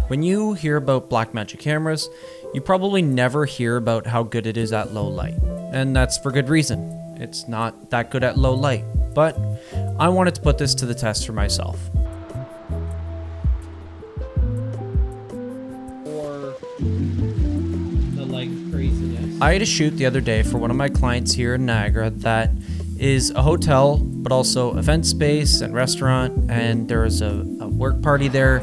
When you hear about Blackmagic cameras, you probably never hear about how good it is at low light. And that's for good reason. It's not that good at low light, but I wanted to put this to the test for myself. Or the like craziness. I had a shoot the other day for one of my clients here in Niagara that is a hotel, but also event space and restaurant, and there was a work party there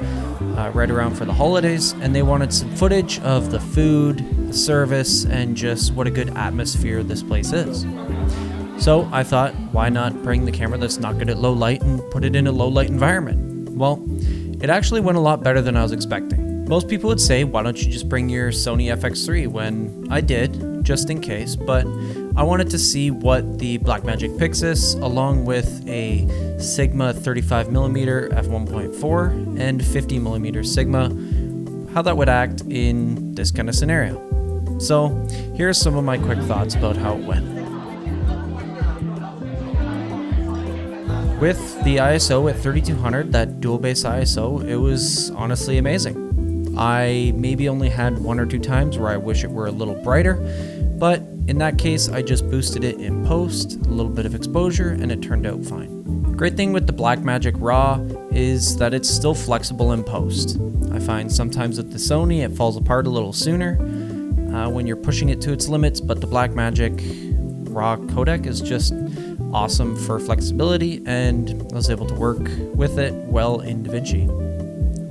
right around for the holidays, and they wanted some footage of the food, the service, and just what a good atmosphere this place is. So I thought, why not bring the camera that's not good at low light and put it in a low light environment? Well, it actually went a lot better than I was expecting. Most people would say, why don't you just bring your Sony FX3? When I did, just in case, but I wanted to see what the Blackmagic Pyxis, along with a Sigma 35mm f1.4 and 50mm Sigma, how that would act in this kind of scenario. So here are some of my quick thoughts about how it went. With the ISO at 3200, that dual base ISO, it was honestly amazing. I maybe only had one or two times where I wish it were a little brighter, but in that case, I just boosted it in post, a little bit of exposure, and it turned out fine. Great thing with the Blackmagic RAW is that it's still flexible in post. I find sometimes with the Sony, it falls apart a little sooner when you're pushing it to its limits, but the Blackmagic RAW codec is just awesome for flexibility, and I was able to work with it well in DaVinci.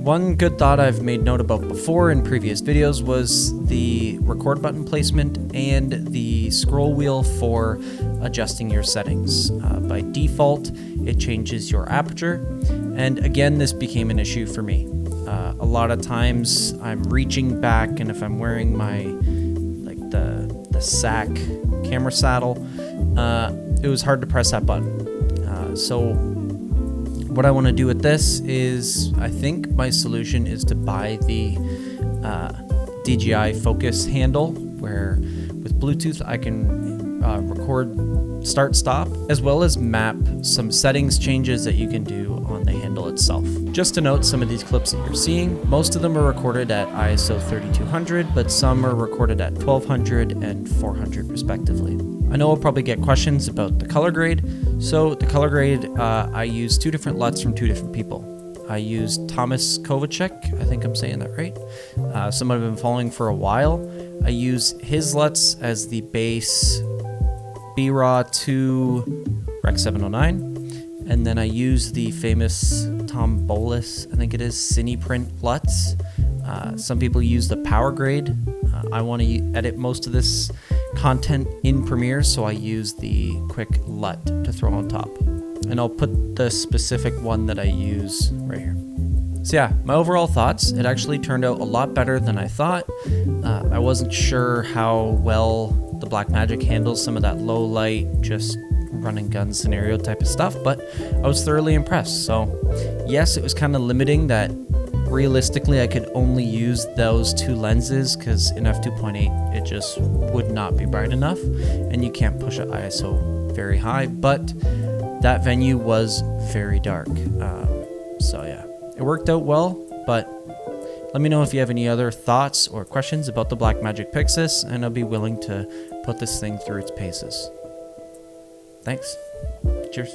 One good thought I've made note about before in previous videos was the record button placement and the scroll wheel for adjusting your settings. By default, it changes your aperture, and again, this became an issue for me. A lot of times I'm reaching back, and if I'm wearing my the SAC camera saddle, it was hard to press that button. So what I want to do with this is, I think my solution is to buy the DJI focus handle, where with Bluetooth I can record start-stop, as well as map some settings changes that you can do on the handle itself. Just to note, some of these clips that you're seeing, most of them are recorded at ISO 3200, but some are recorded at 1200 and 400 respectively. I know I'll probably get questions about the color grade. So the color grade, I use two different LUTs from two different people. I use Thomas Kovacik, I think I'm saying that right. Someone I've been following for a while. I use his LUTs as the base B-RAW 2 Rec 709. And then I use the famous Tom Bolles, I think it is, Cineprint LUTs. Some people use the power grade. I want to edit most of this content in Premiere, so I use the quick LUT to throw on top. And I'll put the specific one that I use right here. So yeah, my overall thoughts, it actually turned out a lot better than I thought. I wasn't sure how well the Blackmagic handles some of that low light, just run and gun scenario type of stuff, but I was thoroughly impressed. So yes, it was kind of limiting that realistically I could only use those two lenses, because in f2.8 it just would not be bright enough, and you can't push an ISO very high, but that venue was very dark. So yeah, it worked out well, but let me know if you have any other thoughts or questions about the Blackmagic Pyxis, and I'll be willing to put this thing through its paces. Thanks. Cheers.